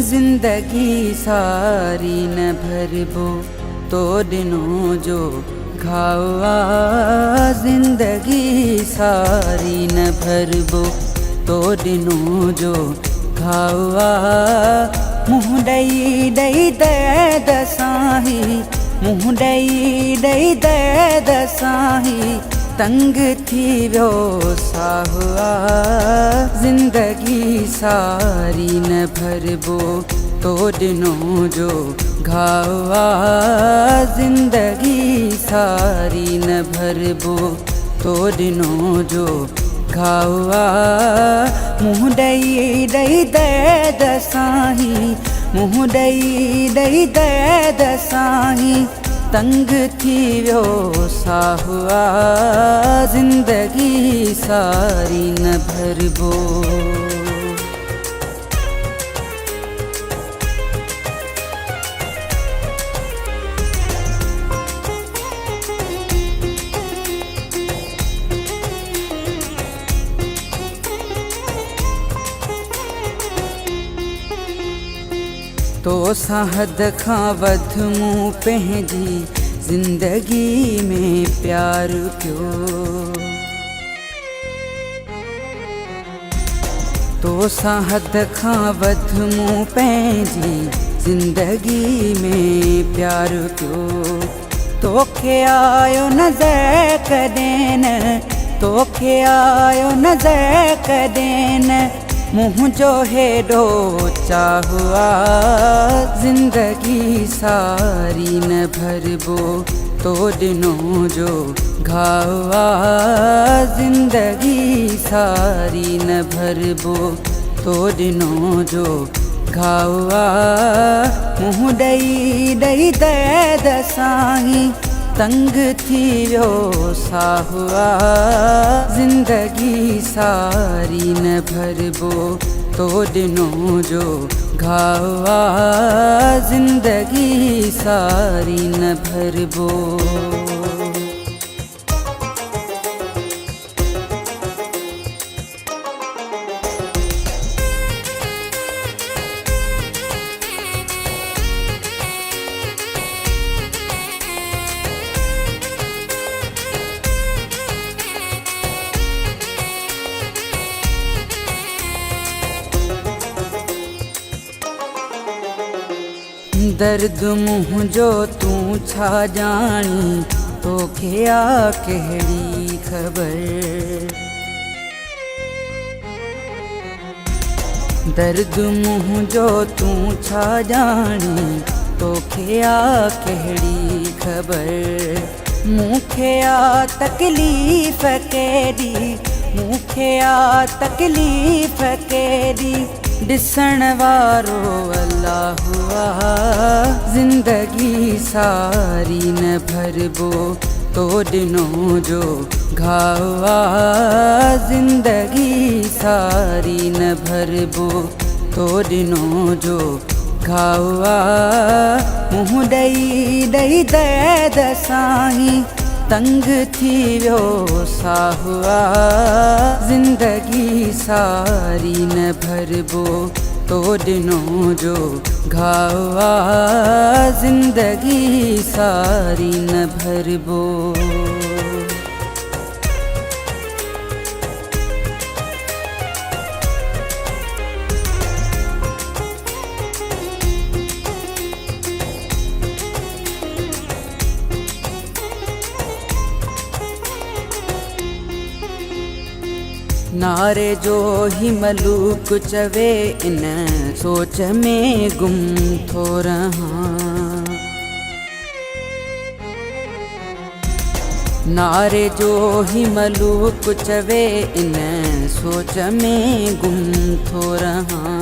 जिंदगी सारी न भरबो तो दिनों जो घावा। जिंदगी सारी न भरबो तो दिनों जो घावा। मुँह डई डई दे दसाही, मुँह डई डई दे दसाही, तंग थी व्यो साहुआ। जिंदगी सारी न भरबो तो दिनों जो घावा। जिंदगी सारी न भरबो तो दिनों जो घावा। मुँह डई डई दे दसाही, मुँह डई डई दे दसाही, तंग थी व्यो साहुआ। जिंदगी सारी न भरबो। तो सहद खां वध मूं पंहिंजी जिंदगी में प्यार क्यों। तो सहद खां वध मूं पंहिंजी जिंदगी में प्यार क्यों। तोखे आयो नज़र कॾहिं न, तोखे आयो नज़र कॾहिं न, मुँह जो हेॾो चाहुआ। जिंदगी सारी न भरबो तो दिनों जो घावा। जिंदगी सारी न भरबो तो दिनों जो घावा। मुँह डई डई दे दसाही, तंग थी व्यो साहुआ। जिंदगी सारी न भरबो तो दिनों जो घावा। जिंदगी सारी न भरबो। दर्द मुँह जो तू छा जानी, तोखे आ कहिड़ी ख़बर। दर्द मुँह जो तू छा जानी, तोखे आ कहिड़ी ख़बर। मूंखे आ तकलीफ़ केॾी, मूंखे आ तकलीफ़ केॾी, ॾिसण वारो अल्लाह हुआ। जिंदगी सारी न भरबो तो दिनों जो घावा। जिंदगी सारी न भरबो तो दिनों जो घावा। मुँह डई डई दे दसाही, तंग थी व्यो साहुआ। जिंदगी सारी न भरबो तो दिनों जो घावा। जिंदगी सारी न भरबो। नारे जो ही मलूक चवे, इन सोच में गुम थो रहा। नारे जो ही मलूक चवे, इन सोच में गुम थो रहा।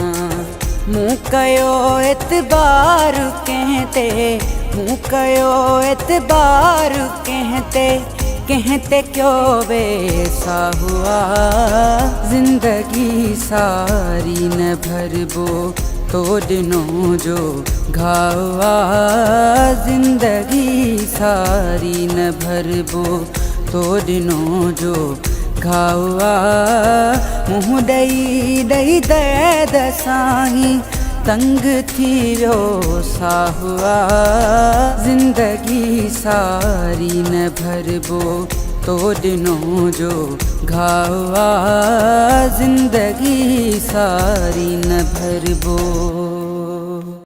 मूं कयो एतबार कंहिं ते, मूं कयो एतबार कंहिं ते, कंहिं ते क्यो वेसा हुआ। जिंदगी सारी न भरबो तो दिनों जो घावा। जिंदगी सारी न भरबो तो दिनों जो घावा। मुँह डई डई दे दसाही, तंग थी वियो साहुआ ज़िंदगी सारी न भरबो तो ॾिनो जो घावा ज़िंदगी सारी न भरबो।